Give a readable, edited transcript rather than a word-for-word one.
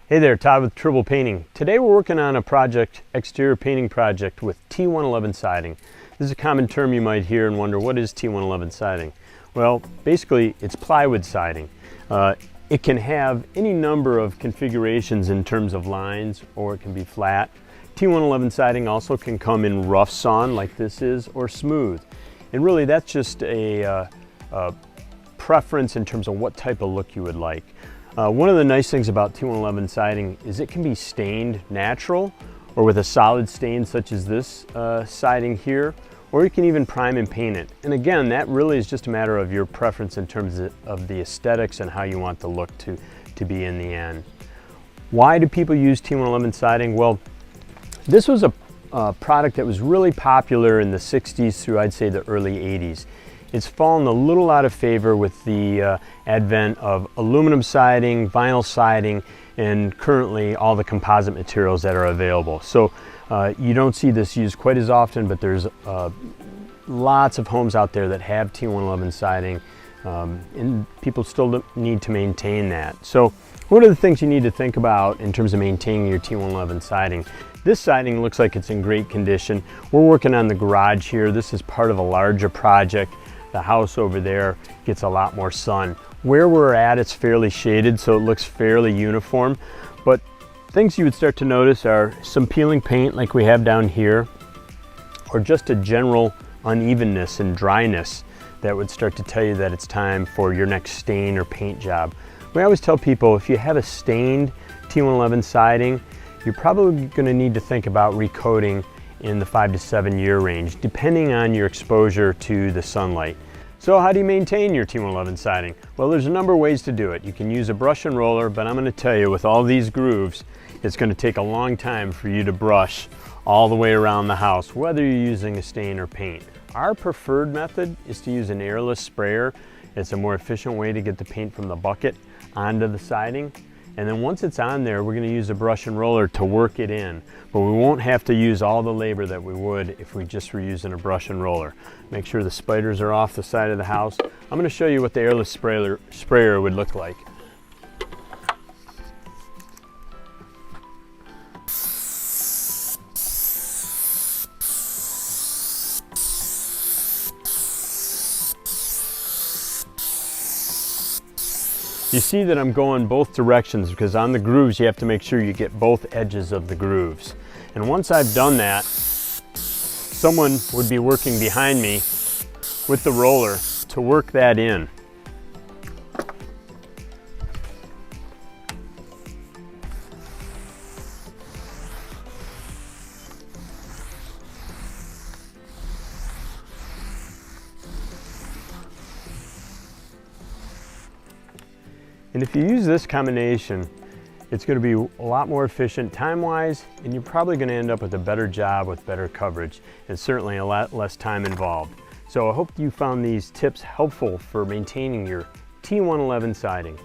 Hey there, Todd with Tribble Painting. Today we're working on a project, exterior painting project with T1-11 siding. This is a common term you might hear and wonder, what is T1-11 siding? Well, basically it's plywood siding. It can have any number of configurations in terms of lines, or it can be flat. T1-11 siding also can come in rough sawn like this is, or smooth. And really that's just a preference in terms of what type of look you would like. One of the nice things about T1-11 siding is it can be stained natural or with a solid stain such as this siding here, or you can even prime and paint it. And again, that really is just a matter of your preference in terms of the aesthetics and how you want the look to be in the end. Why do people use T1-11 siding? Well, this was a product that was really popular in the 60s through, I'd say, the early 80s. It's fallen a little out of favor with the advent of aluminum siding, vinyl siding, and currently all the composite materials that are available. So you don't see this used quite as often, but there's lots of homes out there that have T1-11 siding, and people still need to maintain that. So what are the things you need to think about in terms of maintaining your T1-11 siding? This siding looks like it's in great condition. We're working on the garage here. This is part of a larger project. The house over there gets a lot more sun. Where we're at, it's fairly shaded, so it looks fairly uniform. But things you would start to notice are some peeling paint like we have down here, or just a general unevenness and dryness that would start to tell you that it's time for your next stain or paint job. We always tell people if you have a stained T1-11 siding, you're probably going to need to think about recoating in the 5 to 7 year range, depending on your exposure to the sunlight. So how do you maintain your T1-11 siding? Well, there's a number of ways to do it. You can use a brush and roller, but I'm going to tell you, with all these grooves, it's going to take a long time for you to brush all the way around the house, whether you're using a stain or paint. Our preferred method is to use an airless sprayer. It's a more efficient way to get the paint from the bucket onto the siding. And then once it's on there, we're going to use a brush and roller to work it in. But we won't have to use all the labor that we would if we just were using a brush and roller. Make sure the spiders are off the side of the house. I'm going to show you what the airless sprayer would look like. You see that I'm going both directions because on the grooves you have to make sure you get both edges of the grooves. And once I've done that, someone would be working behind me with the roller to work that in. And if you use this combination, it's going to be a lot more efficient time-wise, and you're probably going to end up with a better job with better coverage, and certainly a lot less time involved. So I hope you found these tips helpful for maintaining your T1-11 siding.